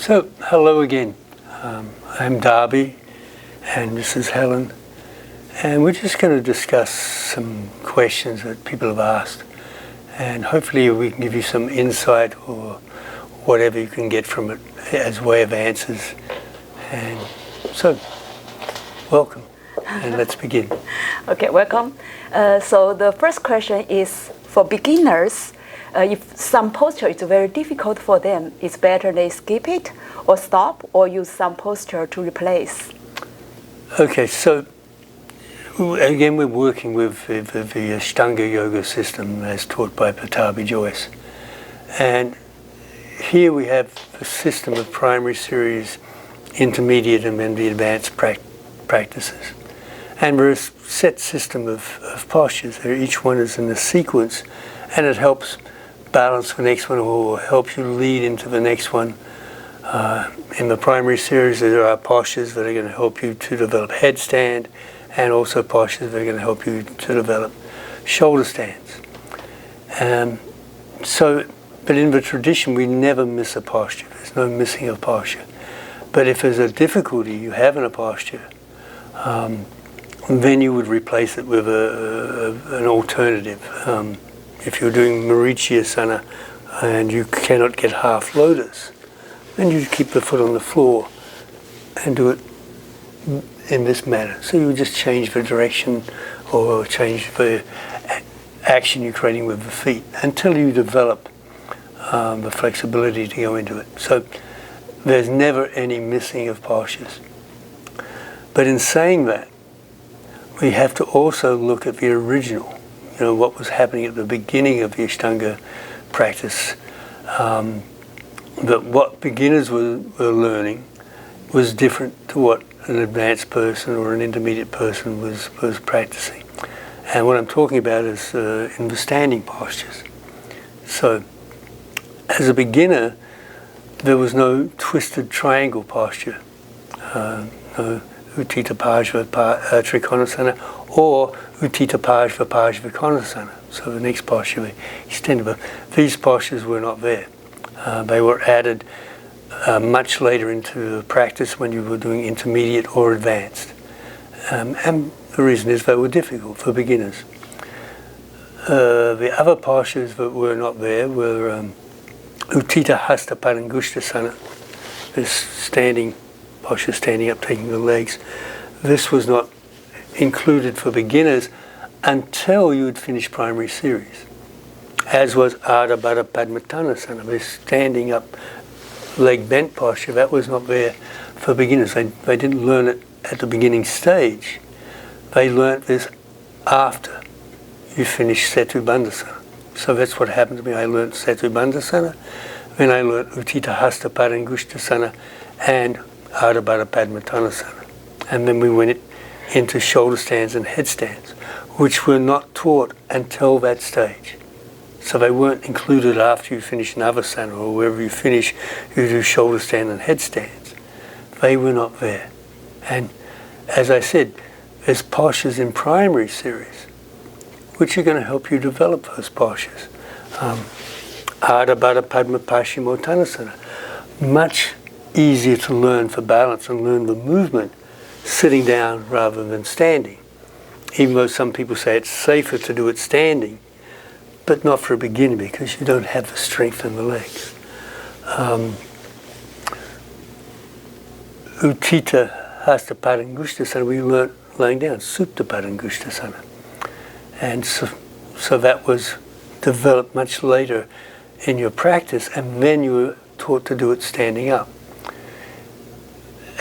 So, hello again. I'm Darby, and this is Helen, and we're just going to discuss some questions that people have asked, and hopefully we can give you some insight or whatever you can get from it as way of answers. And so, welcome, and let's begin. Okay, welcome. So the first question is for beginners. If some posture is very difficult for them, it's better they skip it or stop or use some posture to replace. Okay, so again we're working with the Ashtanga Yoga system as taught by Pattabi Jois. And here we have a system of primary series, intermediate and then the advanced practices. And we're a set system of postures. Each one is in a sequence and it helps balance the next one or helps you lead into the next one. In the primary series there are postures that are going to help you to develop headstand and also postures that are going to help you to develop shoulder stands. But in the tradition we never miss a posture. There's no missing of posture. But if there's a difficulty you have in a posture, then you would replace it with an alternative. If you're doing Marichiyasana and you cannot get half lotus, then you keep the foot on the floor and do it in this manner. So you just change the direction or change the action you're creating with the feet until you develop the flexibility to go into it. So there's never any missing of postures. But in saying that, we have to also look at the original, what was happening at the beginning of the Ashtanga practice. That what beginners were learning was different to what an advanced person or an intermediate person was practicing. And what I'm talking about is in the standing postures. So as a beginner, there was no twisted triangle posture, no Uttita Pajva Trikonasana or Uttita Pajva Pajva Konasana. So the next posture, extended. These postures were not there. They were added much later into the practice when you were doing intermediate or advanced. And the reason is they were difficult for beginners. The other postures that were not there were Uttita Hasta Padangushtasana, this standing posture, standing up, taking the legs. This was not included for beginners until you had finished primary series. As was Ardha Baddha Padmattanasana, this standing up, leg bent posture. That was not there for beginners. They didn't learn it at the beginning stage. They learnt this after you finished Setu Bandhasana. So that's what happened to me. I learnt Setu Bandhasana, then I learnt Uttita Hasta Padangushtasana and Ardha Baddha Padmattanasana. And then we went into shoulder stands and headstands, which were not taught until that stage. So they weren't included after you finish Navasana or wherever you finish, you do shoulder stand and headstands. They were not there. And as I said, there's postures in primary series which are going to help you develop those postures. Ardha Baddha Padma Paschimottanasana, much easier to learn for balance and learn the movement sitting down rather than standing. Even though some people say it's safer to do it standing, but not for a beginner because you don't have the strength in the legs. Uttita Hasta Padangushtasana, we learnt laying down, Supta Padangushtasana. And so that was developed much later in your practice, and then you were taught to do it standing up.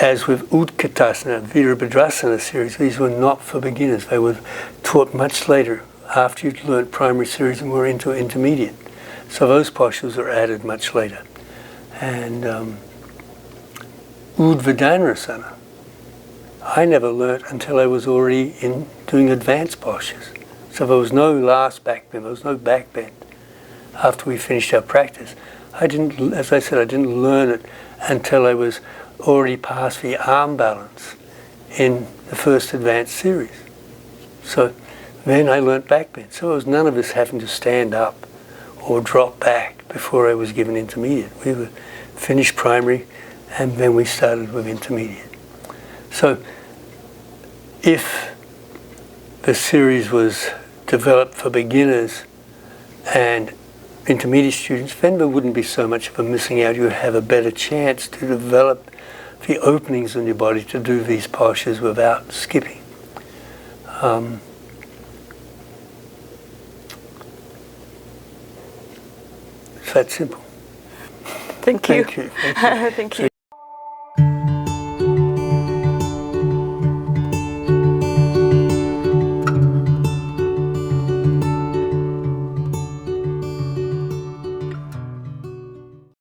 As with Utkatasana, Virabhadrasana series, these were not for beginners. They were taught much later after you'd learned primary series and were into intermediate. So those postures are added much later. And Udvadanasana, I never learnt until I was already in doing advanced postures. So there was no last back bend, there was no back bend after we finished our practice. As I said, I didn't learn it until I was already past the arm balance in the first advanced series. So then I learnt back bend. So it was none of us having to stand up or drop back before I was given intermediate. We were finished primary and then we started with intermediate. So if the series was developed for beginners and intermediate students, then there wouldn't be so much of a missing out. You would have a better chance to develop the openings in your body to do these postures without skipping. It's that simple. Thank you. Thank you. Thank you.